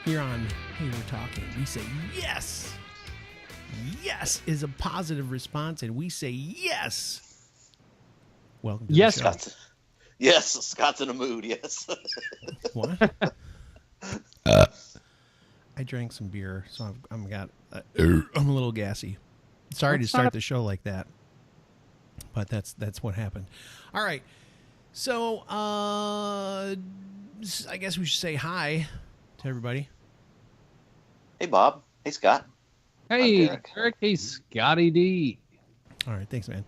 Here on Hey We're Talking, we say yes. Yes is a positive response, and we say yes. Welcome to Yes, the show. Yes, Scott's in a mood, yes. What? I drank some beer, so I'm a little gassy. Sorry to start the show like that, but that's what happened. All right, so I guess we should say hi to everybody. Hey, Bob. Hey, Scott. Hey, Derek. Derek. Hey, Scotty D. All right, thanks, man.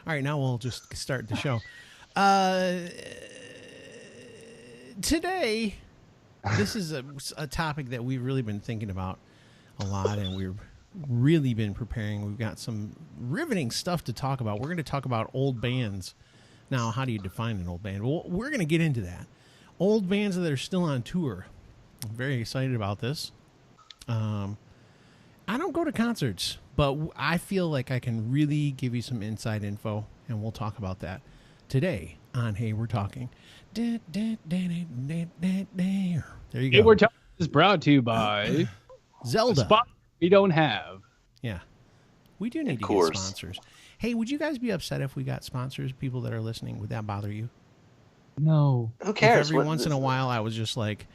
All right, now we'll just start the show. Today, this is a topic that we've really been thinking about a lot, and we've really been preparing. We've got some riveting stuff to talk about. We're going to talk about old bands. Now, how do you define an old band? Well, we're going to get into that. Old bands that are still on tour. I'm very excited about this. I don't go to concerts, but I feel like I can really give you some inside info, and we'll talk about that today on Hey We're Talking. There you go. Hey, we're talking is brought to you by Zelda. Spot we don't have. Yeah. We do need to get sponsors. Hey, would you guys be upset if we got sponsors, people that are listening? Would that bother you? No. Who cares? If every once in a while I was just like,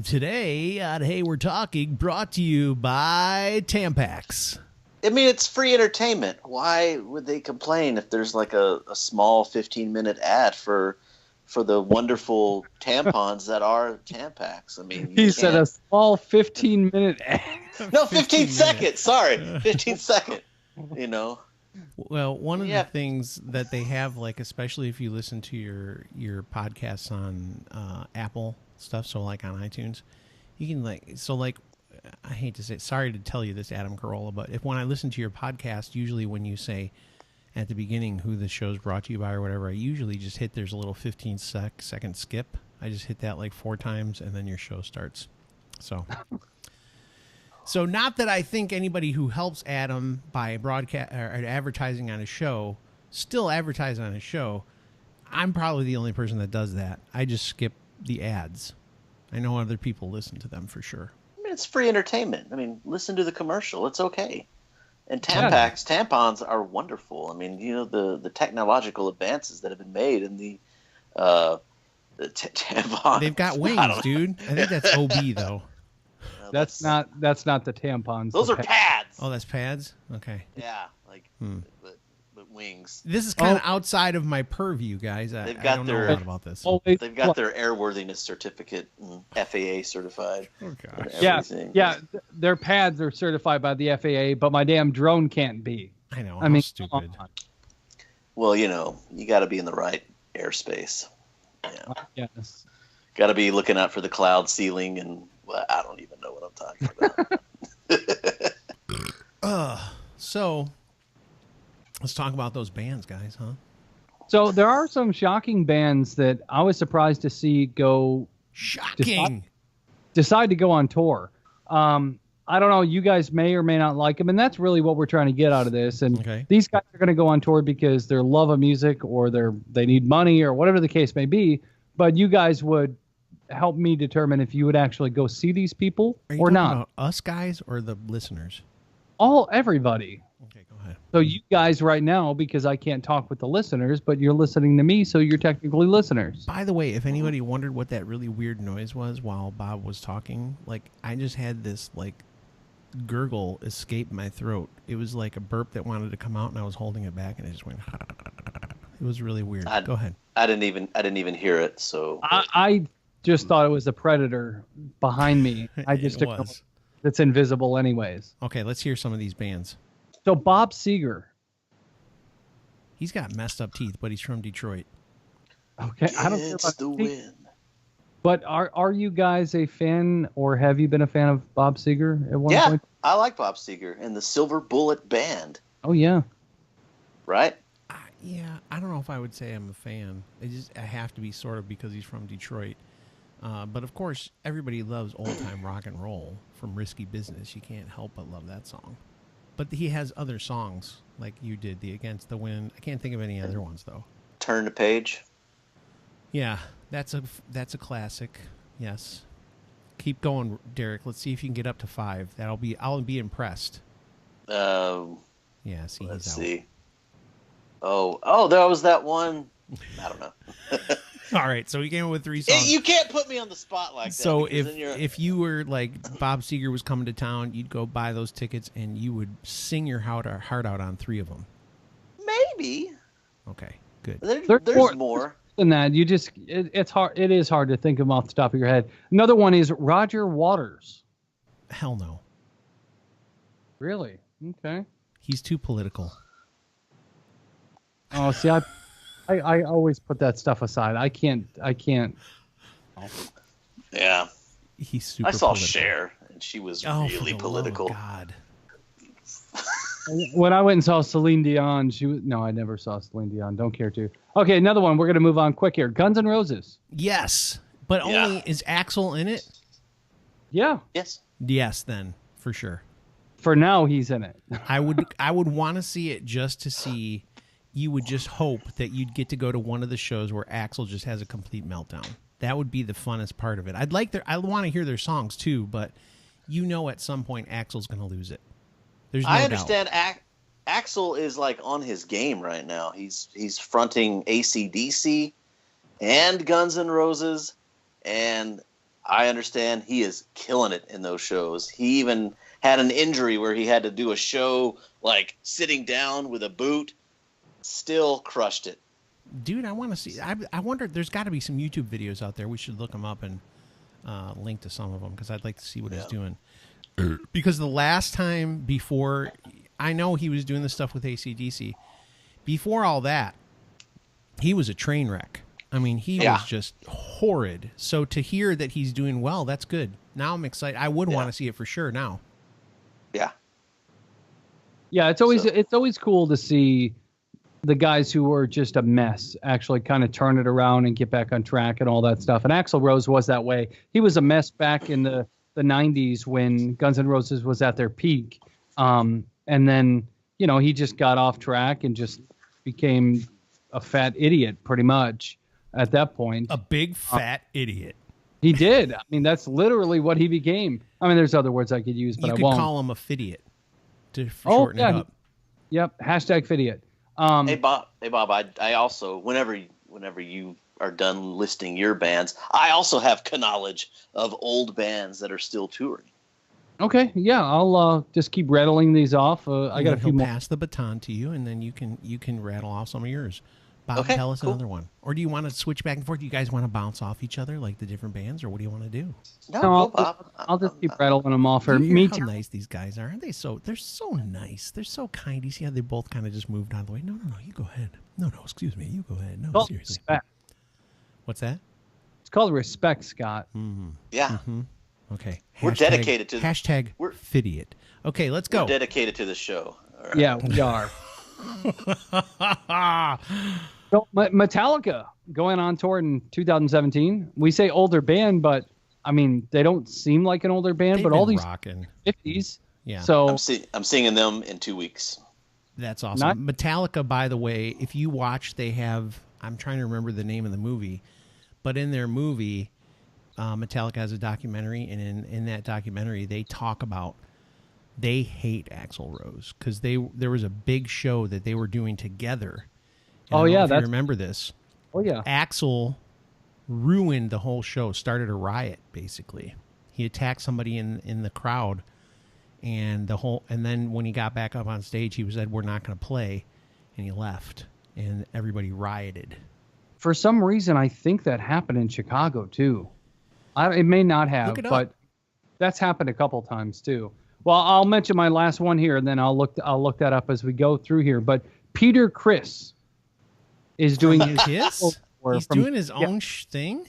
today on Hey We're Talking, brought to you by Tampax. I mean, it's free entertainment. Why would they complain if there's like a small 15-minute ad for the wonderful tampons that are Tampax? I mean, He said a small 15-minute ad. No, 15 seconds. Sorry, 15 second. You know. Well, one of the things that they have, like especially if you listen to your podcasts on Apple stuff, so like on iTunes, you can I hate to say, sorry to tell you this, Adam Carolla, but when I listen to your podcast, usually when you say at the beginning who the show's brought to you by or whatever, I usually just hit there's a little 15-second skip. I just hit that like 4 times, and then your show starts. So not that I think anybody who helps Adam by broadcast or advertising on a show still advertise on a show. I'm probably the only person that does that. I just skip the ads. I know other people listen to them for sure. I mean, it's free entertainment. I mean, listen to the commercial. It's okay. And tampons are wonderful. I mean, you know, the technological advances that have been made in the tampon. They've got wings, dude. I think that's OB though. That's not the tampons. Those are pads. Oh, that's pads? Okay. Yeah, like but wings. This is kind of outside of my purview, guys. I don't know a lot about this. They've got their airworthiness certificate, FAA certified. Oh gosh. Yeah. Their pads are certified by the FAA, but my damn drone can't be. I know. I mean, stupid. Well, you know, you got to be in the right airspace. Yeah. Yes. Got to be looking out for the cloud ceiling, and I don't even know what I'm talking about. So let's talk about those bands, guys, huh? So there are some shocking bands that I was surprised to see go. Shocking. Decide to go on tour. I don't know. You guys may or may not like them, and that's really what we're trying to get out of this. And these guys are going to go on tour because their love of music, or they need money, or whatever the case may be. But you guys would help me determine if you would actually go see these people or not. About us guys or the listeners? Everybody. Okay, go ahead. So you guys right now, because I can't talk with the listeners, but you're listening to me, so you're technically listeners. By the way, if anybody wondered what that really weird noise was while Bob was talking, like I just had this like gurgle escape my throat. It was like a burp that wanted to come out, and I was holding it back, and it just went. It was really weird. Go ahead. I didn't even hear it. So I just thought it was a predator behind me. I just took it. That's invisible anyways. Okay, let's hear some of these bands. So Bob Seger. He's got messed up teeth, but he's from Detroit. Okay, I don't care about the win. But are you guys a fan, or have you been a fan of Bob Seger at one point? Yeah, I like Bob Seger and the Silver Bullet Band. Oh yeah. Right? Yeah, I don't know if I would say I'm a fan. I have to be sort of because he's from Detroit. But of course, everybody loves old-time rock and roll from Risky Business. You can't help but love that song. But he has other songs, like you did, the Against the Wind. I can't think of any other ones, though. Turn the Page. Yeah, that's a classic, yes. Keep going, Derek. Let's see if you can get up to 5. I'll be impressed. Yeah, see, let's he's see. Out. Oh, there was that one. I don't know. All right, so he came up with 3 songs. You can't put me on the spot like that. So if you were like Bob Seger was coming to town, you'd go buy those tickets and you would sing your heart out on 3 of them. Maybe. Okay, good. There's more than that. You just it's hard. It is hard to think of them off the top of your head. Another one is Roger Waters. Hell no. Really? Okay. He's too political. Oh, see, I always put that stuff aside. I can't. Yeah. He's super. I saw political. Cher, and she was really political. God. When I went and saw Celine Dion, I never saw Celine Dion. Don't care to. Okay, another one. We're gonna move on quick here. Guns N' Roses. Yes, but only is Axl in it? Yeah. Yes. Yes, then for sure. For now, he's in it. I would want to see it just to see. You would just hope that you'd get to go to one of the shows where Axl just has a complete meltdown. That would be the funnest part of it. I want to hear their songs too, but at some point Axl's going to lose it. There's no doubt. I understand Axl is like on his game right now. He's fronting AC/DC and Guns N' Roses, and I understand he is killing it in those shows. He even had an injury where he had to do a show like sitting down with a boot. Still crushed it. Dude, I want to see. I wonder, there's got to be some YouTube videos out there. We should look them up and link to some of them because I'd like to see what he's doing. Because the last time before, I know he was doing the stuff with AC/DC. Before all that, he was a train wreck. I mean, he was just horrid. So to hear that he's doing well, that's good. Now I'm excited. I would want to see it for sure now. Yeah. Yeah, it's always cool to see the guys who were just a mess actually kind of turn it around and get back on track and all that stuff. And Axl Rose was that way. He was a mess back in the 90s when Guns N' Roses was at their peak. And then, he just got off track and just became a fat idiot pretty much at that point. A big fat idiot. He did. I mean, that's literally what he became. I mean, there's other words I could use, but I won't. You could call him a fidiot to shorten it up. Yep. #fidiot. Hey Bob, I also whenever you are done listing your bands, I also have knowledge of old bands that are still touring. Okay, yeah, I'll just keep rattling these off. I got a few more. Pass the baton to you, and then you can rattle off some of yours. Bob, okay, tell us cool. Another one. Or do you want to switch back and forth? Do you guys want to bounce off each other like the different bands, or what do you want to do? No, Bob. I'll just keep rattling them off. How nice these guys are. Aren't they they're so nice. They're so kind. You see how they both kind of just moved out of the way? No, you go ahead. No, excuse me. You go ahead. No, seriously. Respect. What's that? It's called respect, Scott. Mm-hmm. Yeah. Mm-hmm. Okay. We're dedicated to #Fidiot. Okay, let's go. We're dedicated to the show. All right. Yeah, we are. So, Metallica going on tour in 2017. We say older band, but I mean they don't seem like an older band. But all these rocking 50s. Yeah. So I'm seeing them in 2 weeks. That's awesome. Metallica, by the way, if you watch, they have. I'm trying to remember the name of the movie, but in their movie, Metallica has a documentary, and in that documentary, they talk about they hate Axl Rose because there was a big show that they were doing together. And I don't know if you remember this. Oh yeah, Axl ruined the whole show. Started a riot basically. He attacked somebody in the crowd, and then when he got back up on stage, he said, "We're not going to play," and he left, and everybody rioted. For some reason, I think that happened in Chicago too. It may not have, but that's happened a couple times too. Well, I'll mention my last one here, and then I'll look that up as we go through here. But Peter Criss is doing his He's doing his own thing.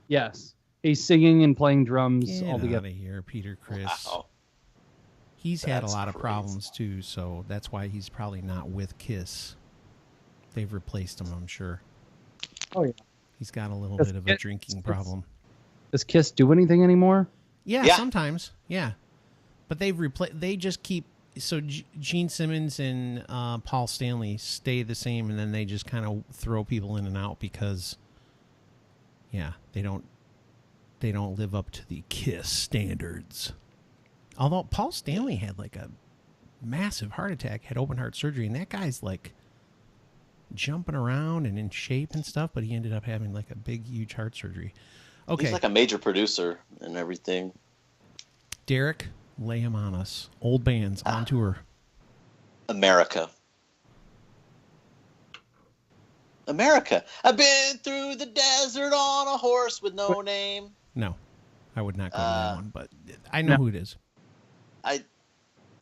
Yes, he's singing and playing drums all together. Get out of here, Peter Criss. Wow. He's had a lot of problems too, so that's why he's probably not with Kiss. They've replaced him, I'm sure. Oh yeah, he's got a little bit of a drinking problem. Does Kiss do anything anymore? Yeah, sometimes. Yeah, but they just keep. So Gene Simmons and Paul Stanley stay the same, and then they just kind of throw people in and out because, they don't they don't live up to the Kiss standards. Although Paul Stanley had like a massive heart attack, had open heart surgery, and that guy's like jumping around and in shape and stuff, but he ended up having like a big, huge heart surgery. Okay. He's like a major producer and everything. Derek, lay him on us. Old bands on tour. America. I've been through the desert on a horse with no name. No, I would not go to that one, but I know who it is. I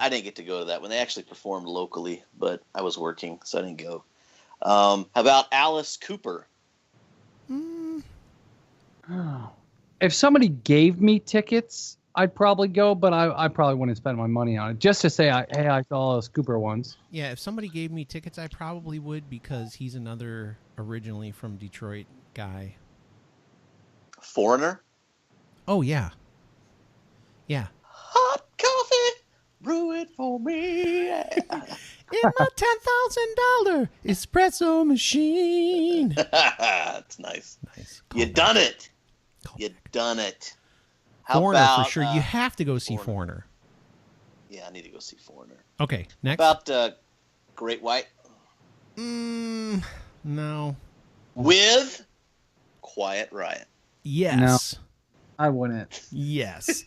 didn't get to go to that when they actually performed locally, but I was working, so I didn't go. How about Alice Cooper? If somebody gave me tickets, I'd probably go, but I probably wouldn't spend my money on it. Just to say, hey, I saw Alice Cooper once. Yeah, if somebody gave me tickets, I probably would, because he's another originally from Detroit guy. Foreigner? Oh, yeah. Yeah. Hot coffee, brew it for me. In my $10,000 espresso machine. That's nice. Nice. You done it. You done it. How Foreigner, about, for sure. You have to go see Foreigner. Yeah, I need to go see Foreigner. Okay, next. About Great White? No. With Quiet Riot. Yes. No, I wouldn't. Yes.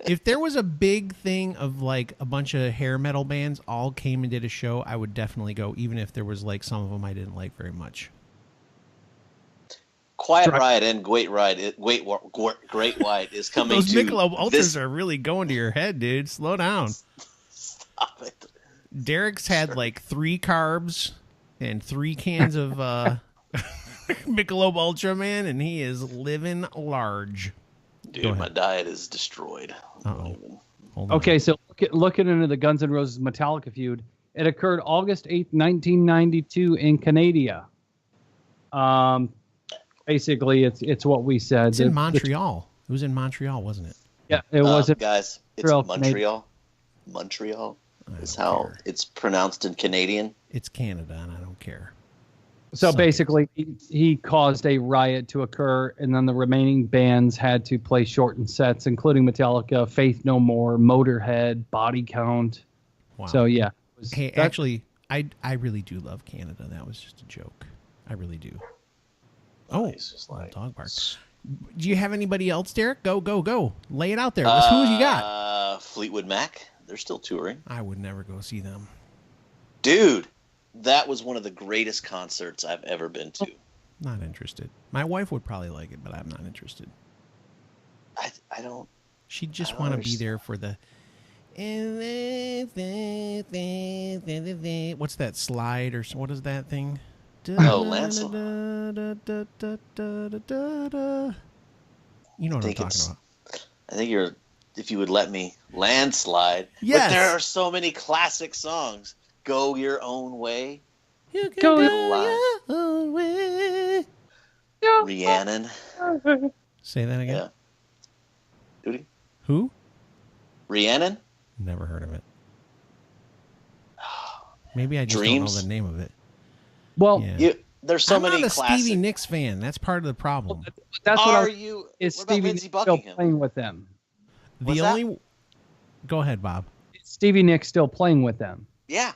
If there was a big thing of like a bunch of hair metal bands all came and did a show, I would definitely go, even if there was like some of them I didn't like very much. Quiet Riot and Great White is coming Those to Michelob Ultras are really going to your head, dude. Slow down. Stop it. Derek's had like 3 carbs and 3 cans of Michelob Ultra, man, and he is living large. Dude, my diet is destroyed. Uh-oh. Okay, so looking into the Guns N' Roses Metallica feud, it occurred August 8th, 1992 in Canada. Basically, it's what we said. It's in Montreal. It was in Montreal, wasn't it? Yeah, it was. Guys, it's Montreal. Montreal is how it's pronounced in Canadian. It's Canada, and I don't care. So basically, he caused a riot to occur, and then the remaining bands had to play shortened sets, including Metallica, Faith No More, Motorhead, Body Count. Wow. So, yeah. Hey, actually, I really do love Canada. That was just a joke. I really do. Oh, dog bark. Do you have anybody else, Derek? Go. Lay it out there. Who you got? Fleetwood Mac. They're still touring. I would never go see them. Dude, that was one of the greatest concerts I've ever been to. Not interested. My wife would probably like it, but I'm not interested. I don't. She'd just want to be there for the... What's that slide or what is that thing? Oh, landslide. You know what I'm talking about. I think if you would let me, landslide. Yes. But there are so many classic songs. Go Your Own Way. You can go your own way. Rhiannon. Say that again. Yeah. Duty. Who? Rhiannon. Never heard of it. Maybe I just Dreams? don't know the name of it. Well, yeah. There's so many classic. I'm not a Stevie Nicks fan. That's part of the problem. That's what is what Stevie about Nicks Lindsey still Buckingham? playing with them? Go ahead, Bob. Is Stevie Nicks still playing with them? Yeah.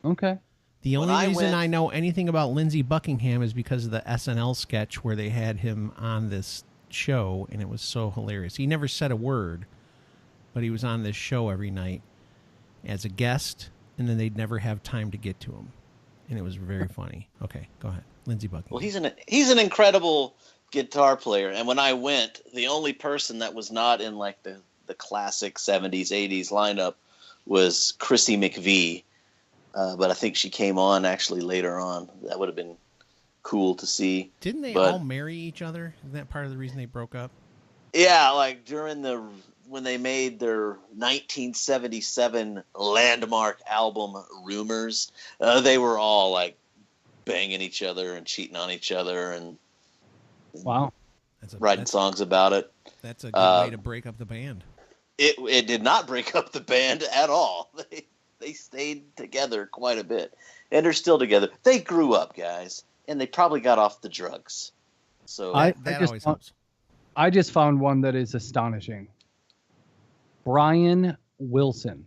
Okay. The only reason I know anything about Lindsey Buckingham is because of the SNL sketch where they had him on this show, and it was so hilarious. He never said a word, but he was on this show every night as a guest, and then they'd never have time to get to him. And it was very funny. Okay, go ahead. Lindsey Buckingham. Well, he's an incredible guitar player. And when I went, the only person that was not in like the classic 70s, 80s lineup was Chrissy McVie. But I think she came on actually later on. That would have been cool to see. Didn't they all marry each other? Isn't that part of the reason they broke up? Yeah, like when they made their 1977 landmark album Rumors, they were all like banging each other and cheating on each other and wow, writing songs about it. That's a good way to break up the band. It did not break up the band at all. They stayed together quite a bit, and they're still together. They grew up, guys, and they probably got off the drugs. So that always helps. I just found one that is astonishing. Brian Wilson.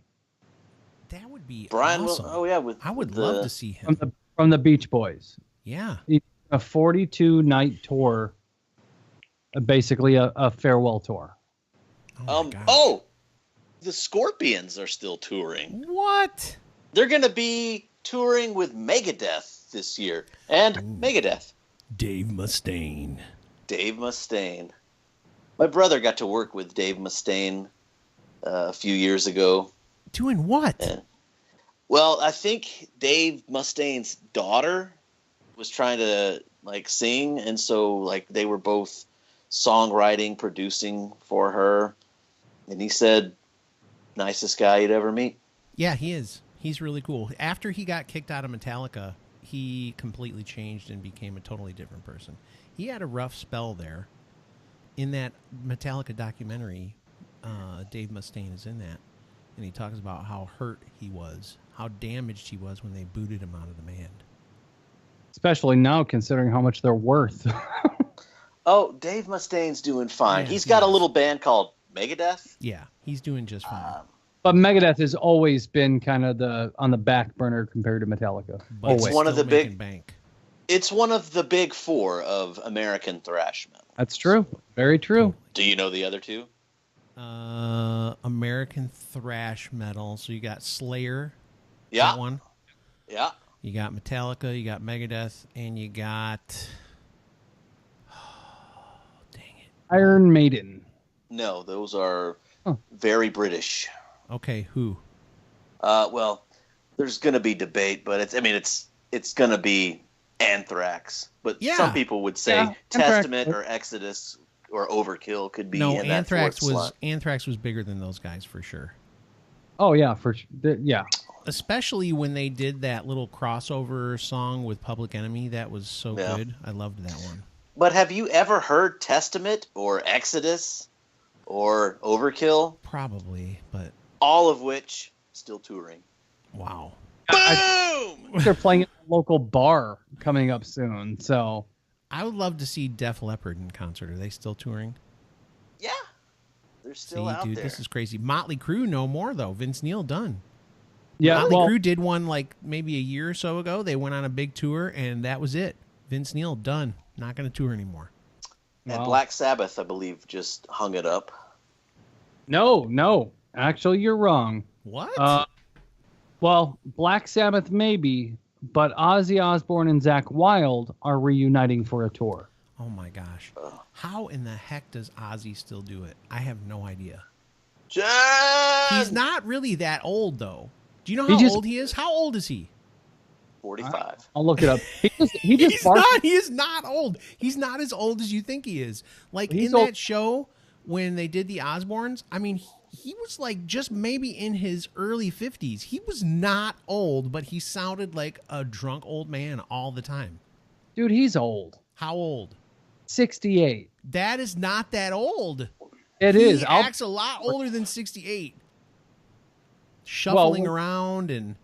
That would be Brian awesome. Oh yeah, I would love to see him from the Beach Boys. Yeah, a 42-night tour, basically a farewell tour. The Scorpions are still touring. What? They're going to be touring with Megadeth this year, and Megadeth. Dave Mustaine. Dave Mustaine. My brother got to work with Dave Mustaine a few years ago. Doing what? Well, I think Dave Mustaine's daughter was trying to sing, and so they were both songwriting, producing for her, and he said, nicest guy you'd ever meet. Yeah, he is. He's really cool. After he got kicked out of Metallica, he completely changed and became a totally different person. He had a rough spell there. In that Metallica documentary, Dave Mustaine is in that, and he talks about how hurt he was, how damaged he was when they booted him out of the band. Especially now, considering how much they're worth. Oh, Dave Mustaine's doing fine. Yeah, he's got a little band called Megadeth. Yeah, he's doing just fine. But Megadeth has always been kind of on the back burner compared to Metallica. But it's one of the big bank. It's one of the big four of American thrash metal. That's true. Very true. Do you know the other two? American thrash metal. So you got Slayer. Yeah. That one. Yeah. You got Metallica, you got Megadeth, and you got... Oh, dang it. Iron Maiden. No, those are very British. Okay, who? Well, there's going to be debate, but it's going to be Anthrax. But some people would say Testament or Exodus or Overkill could be in that fourth slot. Anthrax was bigger than those guys for sure. Oh yeah, for sure. Yeah. Especially when they did that little crossover song with Public Enemy, that was so good. I loved that one. But have you ever heard Testament or Exodus or Overkill? Probably, but all of which still touring. Wow. Boom! They're playing at a local bar coming up soon, so I would love to see Def Leppard in concert. Are they still touring? Yeah. They're still out there. This is crazy. Motley Crue no more though. Vince Neil done. Yeah, Motley Crue did one maybe a year or so ago. They went on a big tour and that was it. Vince Neil done. Not going to tour anymore. And Black Sabbath, I believe, just hung it up. No. Actually, you're wrong. What? Well, Black Sabbath maybe, but Ozzy Osbourne and Zakk Wylde are reuniting for a tour. Oh my gosh. How in the heck does Ozzy still do it? I have no idea. He's not really that old, though. Do you know how old he is? How old is he? 45. I'll look it up. He is not old. He's not as old as you think he is. That show when they did the Osbournes, I mean, he was just maybe in his early 50s. He was not old, but he sounded like a drunk old man all the time. Dude, he's old. How old? 68. That is not that old. It is. He acts a lot older than 68. Shuffling around and...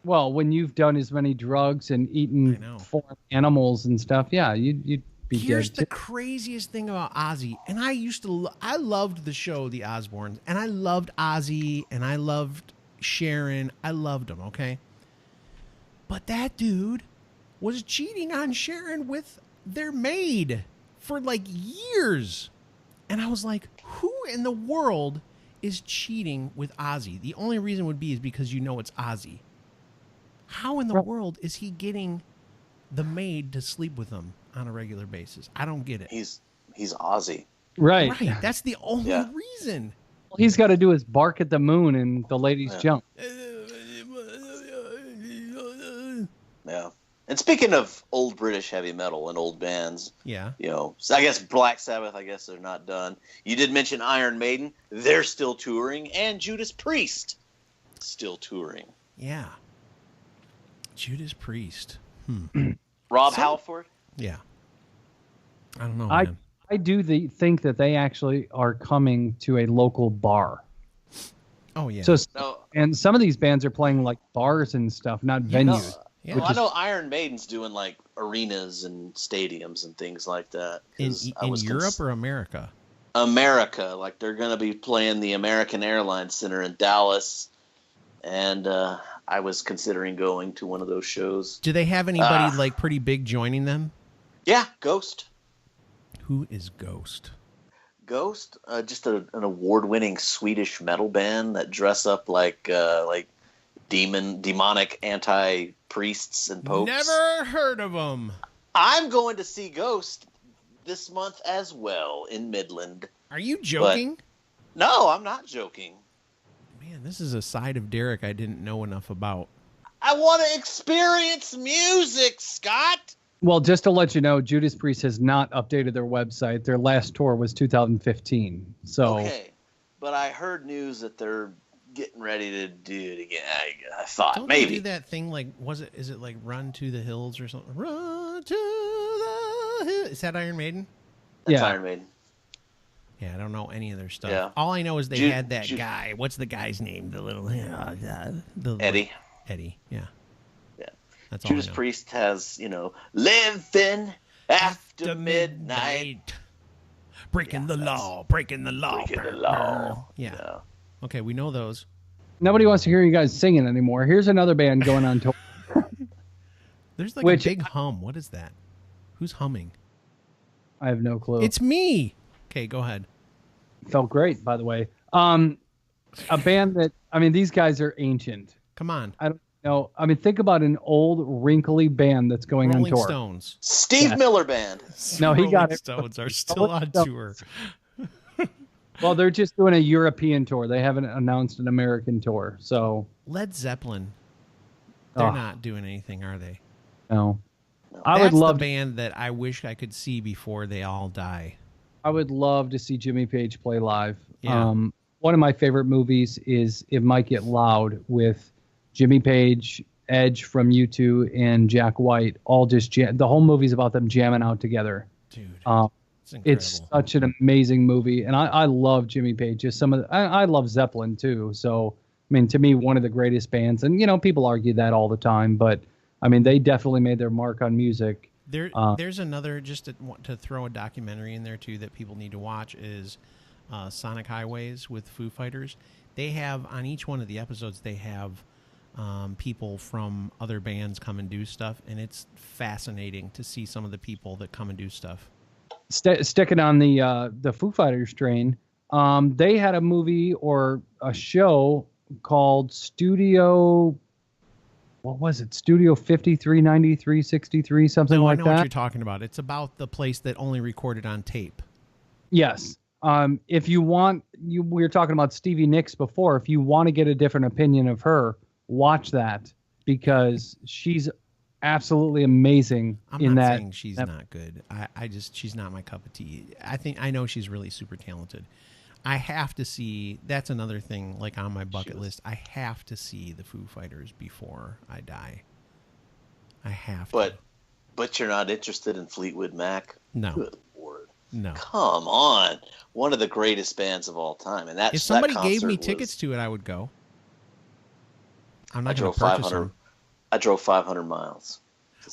Well, when you've done as many drugs and eaten foreign animals and stuff, yeah, you'd be dead. Here's the craziest thing about Ozzy, and I loved the show, The Osbournes, and I loved Ozzy, and I loved Sharon. I loved them, okay? But that dude was cheating on Sharon with their maid for years. And I was like, who in the world is cheating with Ozzy? The only reason would be is because it's Ozzy. How in the world is he getting the maid to sleep with him on a regular basis? I don't get it. He's Ozzy. Right. That's the only reason. All he's got to do is bark at the moon and the ladies jump. Yeah. And speaking of old British heavy metal and old bands, so I guess Black Sabbath, they're not done. You did mention Iron Maiden. They're still touring. And Judas Priest, still touring. Yeah. Judas Priest. Rob Halford? Yeah. I don't know, man. I do think that they actually are coming to a local bar. Oh, yeah. And some of these bands are playing bars and stuff, not venues. Yeah. Well, I know Iron Maiden's doing arenas and stadiums and things like that. In Europe or America? America. Like they're going to be playing the American Airlines Center in Dallas, and I was considering going to one of those shows. Do they have anybody like pretty big joining them? Yeah, Ghost. Who is Ghost? Ghost, just an award-winning Swedish metal band that dress up like demonic anti-priests and popes. Never heard of them. I'm going to see Ghost this month as well in Midland. Are you joking? No, I'm not joking. Man, this is a side of Derek I didn't know enough about. I want to experience music, Scott. Well, just to let you know, Judas Priest has not updated their website. Their last tour was 2015. So okay, but I heard news that they're getting ready to do it again. I thought Don't maybe they do that thing like is it like Run to the Hills or something? Run to the Hills. Is that Iron Maiden? That's Iron Maiden. Yeah, I don't know any of their stuff. Yeah. All I know is they had that guy. What's the guy's name? The little Eddie. Eddie. Yeah. That's Judas Priest has, living after midnight. Breaking the law. Breaking the law. Breaking the law. Yeah. Okay, we know those. Nobody wants to hear you guys singing anymore. Here's another band going on tour. There's like a big hum. What is that? Who's humming? I have no clue. It's me. Okay, go ahead. Felt great, by the way. A band that, these guys are ancient. Come on. I don't know. Think about an old, wrinkly band that's going Rolling on tour. Stones. Steve Miller Band. No, he got it. Stones are still on tour. Well, they're just doing a European tour. They haven't announced an American tour. So Led Zeppelin. They're not doing anything, are they? No. That's the band that I wish I could see before they all die. I would love to see Jimmy Page play live. Yeah. One of my favorite movies is It Might Get Loud with Jimmy Page, Edge from U2, and Jack White. All just the whole movie's about them jamming out together. Dude, it's such an amazing movie, and I love Jimmy Page. Just I love Zeppelin too. So to me, one of the greatest bands. And people argue that all the time, but they definitely made their mark on music. There's another, just to throw a documentary in there too that people need to watch, is Sonic Highways with Foo Fighters. They have, on each one of the episodes, they have people from other bands come and do stuff, and it's fascinating to see some of the people that come and do stuff. Sticking on the Foo Fighters train, they had a movie or a show called Studio... What was it? Studio 539363, something like that. I know what you're talking about. It's about the place that only recorded on tape. Yes. If you want, we were talking about Stevie Nicks before. If you want to get a different opinion of her, watch that, because she's absolutely amazing. I'm not saying she's not good. She's not my cup of tea. I know she's really super talented. I have to see, that's another thing like on my bucket list. I have to see the Foo Fighters before I die. I have to. But you're not interested in Fleetwood Mac? No. Good Lord. No. Come on. One of the greatest bands of all time. And if somebody gave me tickets to it, I would go. I'm not going to purchase them. I drove 500 miles.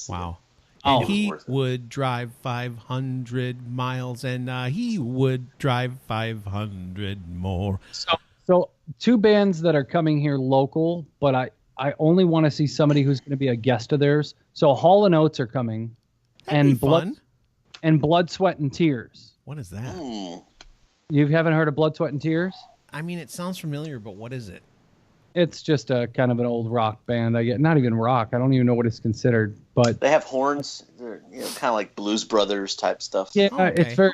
Wow. And he would drive 500 miles, and he would drive 500 more. So two bands that are coming here local, but I only want to see somebody who's going to be a guest of theirs. So Hall & Oates are coming. That'd be fun. And Blood, Sweat, and Tears. What is that? You haven't heard of Blood, Sweat, and Tears? It sounds familiar, but what is it? It's just a kind of an old rock band. Not even rock. I don't even know what it's considered. But they have horns. They're kind of like Blues Brothers type stuff. Yeah, It's very.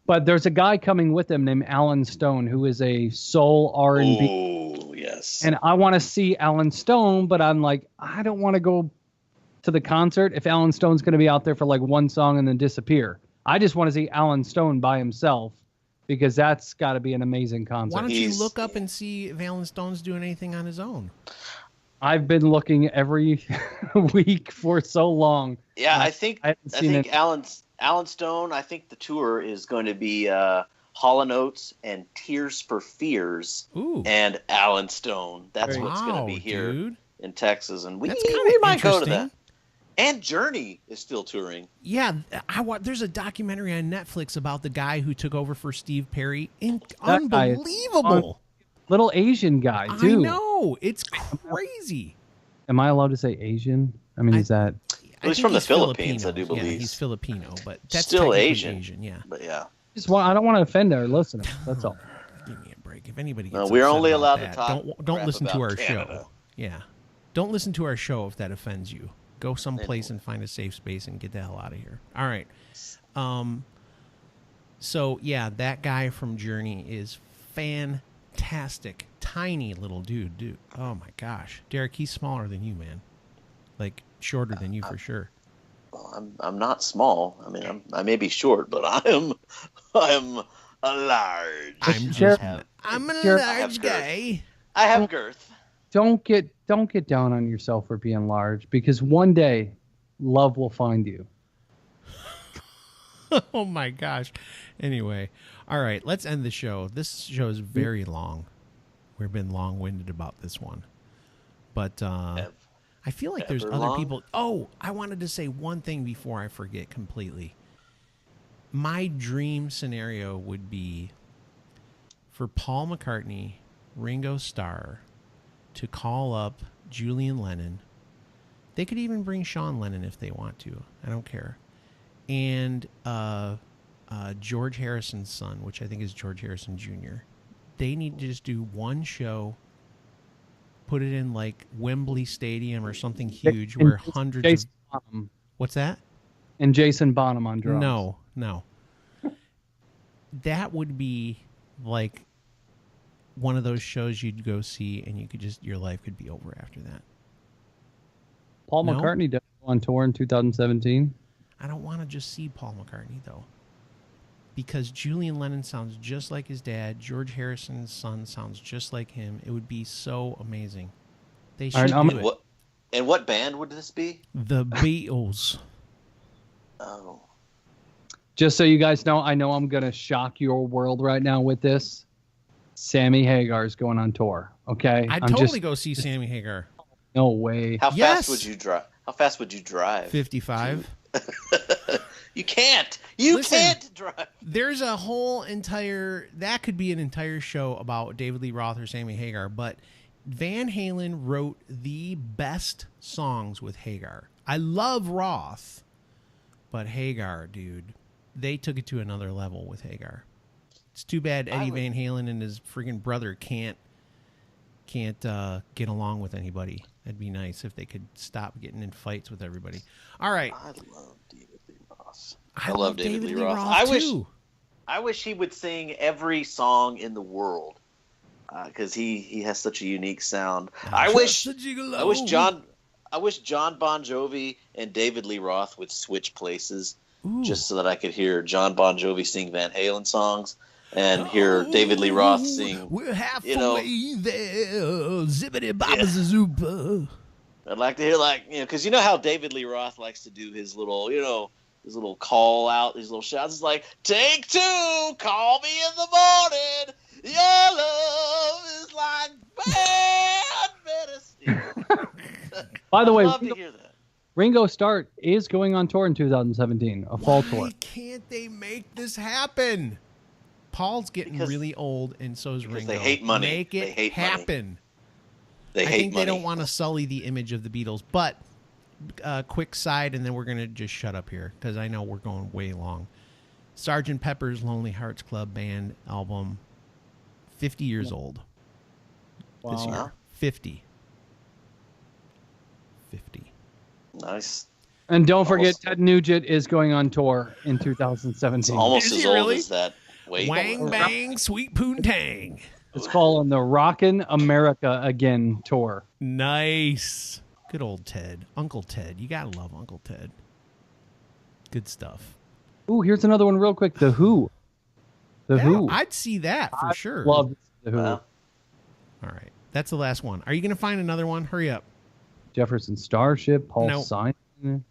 But there's a guy coming with them named Alan Stone, who is a soul R&B. Oh yes. And I want to see Alan Stone, but I'm like, I don't want to go to the concert if Alan Stone's going to be out there for like one song and then disappear. I just want to see Alan Stone by himself, because that's got to be an amazing concert. Why don't you look up and see if Alan Stone's doing anything on his own? I've been looking every week for so long. Yeah, I think Alan Stone, I think the tour is going to be Hall & Oates and Tears for Fears. Ooh. And Alan Stone. That's what's going to be here in Texas. And we might go to that. And Journey is still touring. Yeah, there's a documentary on Netflix about the guy who took over for Steve Perry. That guy is Unbelievable. Little Asian guy, too. I know. It's crazy. Am I allowed to say Asian? I mean, is that... Well, he's from the Philippines, I do believe. Yeah, he's Filipino, but that's still Asian. Yeah. But yeah. I don't want to offend our listeners. That's all. Give me a break. If anybody gets we're upset only about allowed that, to talk. Don't listen to our Canada. show. Yeah. Don't listen to our show if that offends you. Go someplace and find a safe space and get the hell out of here. All right. So, yeah, that guy from Journey is fantastic. Tiny little dude. Oh, my gosh. Derek, he's smaller than you, man. Like, shorter than you for sure. Well, I'm not small. I mean, I may be short, but I am a large. I'm a large guy. I have girth. Don't get down on yourself for being large, because one day love will find you. Oh my gosh. Anyway, all right, let's end the show. This show is very long. We've been long-winded about this one. But I feel like there's other people. Oh, I wanted to say one thing before I forget completely. My dream scenario would be for Paul McCartney, Ringo Starr, to call up Julian Lennon. They could even bring Sean Lennon if they want to. I don't care. And George Harrison's son, which I think is George Harrison Jr. They need to just do one show, put it in like Wembley Stadium or something huge where hundreds of... What's that? And Jason Bonham on drums. No. That would be like one of those shows you'd go see and you could just, your life could be over after that. Paul McCartney did on tour in 2017. I don't want to just see Paul McCartney though, because Julian Lennon sounds just like his dad. George Harrison's son sounds just like him. It would be so amazing. They should do it. And what band would this be? The Beatles. Oh. Just so you guys know, I know I'm going to shock your world right now with this. Sammy Hagar is going on tour. Okay, I'd totally go see Sammy Hagar. No way. How fast would you drive? How fast would you drive? 55. You can't. You can't drive. There's a whole entire, that could be an entire show about David Lee Roth or Sammy Hagar, but Van Halen wrote the best songs with Hagar. I love Roth, but Hagar, dude, they took it to another level with Hagar. It's too bad Eddie Van Halen and his freaking brother can't get along with anybody. That'd be nice if they could stop getting in fights with everybody. All right. I love David Lee Roth. I love David Lee Roth. I wish he would sing every song in the world, because he has such a unique sound. I wish John Bon Jovi and David Lee Roth would switch places. Ooh. Just so that I could hear John Bon Jovi sing Van Halen songs and hear David Lee Roth sing. We're halfway there, zippity boppa zoopa. I'd like to hear, because you know how David Lee Roth likes to do his little, his little call out, these little shouts. It's like, take two, call me in the morning. Your love is like bad medicine. By the way, I'd love to hear that. Ringo Starr is going on tour in 2017, a fall tour. Why can't they make this happen? Paul's getting really old, and so is Ringo. They hate money. Make it happen. I think they don't want to sully the image of the Beatles. But quick side, and then we're going to just shut up here, because I know we're going way long. Sgt. Pepper's Lonely Hearts Club Band album, 50 years old this year. 50. Nice. And don't forget, Ted Nugent is going on tour in 2017. It's almost as old as that. Wait. Wang bang, sweet poontang. It's called the Rockin' America Again tour. Nice. Good old Ted. Uncle Ted. You gotta love Uncle Ted. Good stuff. Ooh, here's another one real quick. The Who. Who. I'd see that for sure. Love The Who. All right. That's the last one. Are you going to find another one? Hurry up. Jefferson Starship, Paul Simon. Did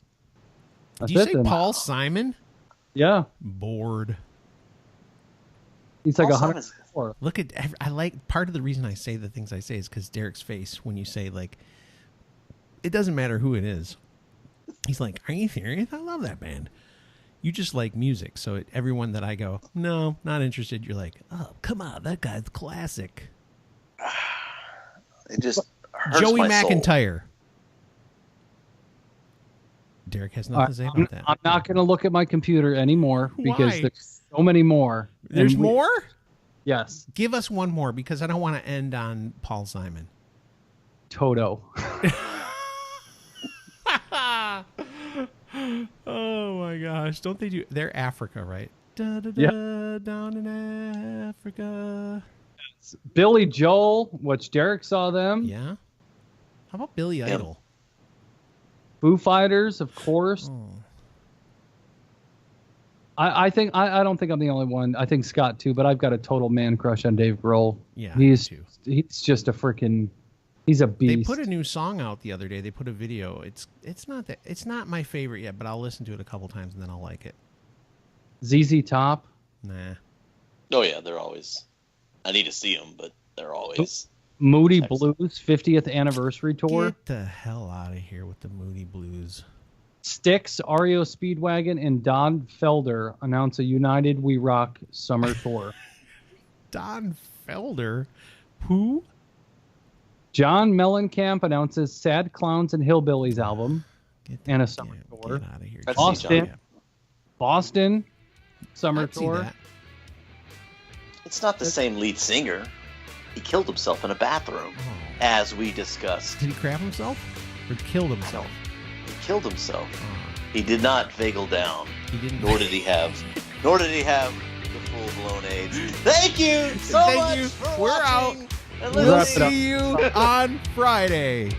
you say Paul Simon? Yeah. Bored. He's like 104. Look at, I like, part of the reason I say the things I say is because Derek's face when you say, like, it doesn't matter who it is. He's like, are you serious? I love that band. You just like music. So everyone that I go, no, not interested. You're like, oh, come on. That guy's classic. It just hurts Joey my McIntyre. Soul. Derek has nothing to say about that. I'm not going to look at my computer anymore because there's so many more. There's more? Yes. Give us one more because I don't want to end on Paul Simon. Toto. Oh my gosh. Don't they do... They're Africa, right? Da, da, da, yeah. Down in Africa. Billy Joel, which Derek saw them. Yeah. How about Billy Idol? Foo Fighters, of course. Oh. I think I don't think I'm the only one. I think Scott too, but I've got a total man crush on Dave Grohl. Yeah, he's just a freaking... He's a beast. They put a new song out the other day. They put a video. It's not my favorite yet, but I'll listen to it a couple times and then I'll like it. ZZ Top? Nah. Oh yeah, they're always. I need to see them, but they're always. Moody Blues 50th anniversary tour. Get the hell out of here with the Moody Blues. Styx, REO Speedwagon, and Don Felder announce a United We Rock summer tour. Don Felder? Who? John Mellencamp announces Sad Clowns and Hillbillies album and a summer tour. Get out of here. Boston summer tour. It's not the same lead singer. He killed himself in a bathroom, as we discussed. Did he crap himself or killed himself? He killed himself. He did not vaggle down. He didn't. Nor did he have the full-blown AIDS. Thank you so much for watching. We're out. We'll see you on Friday.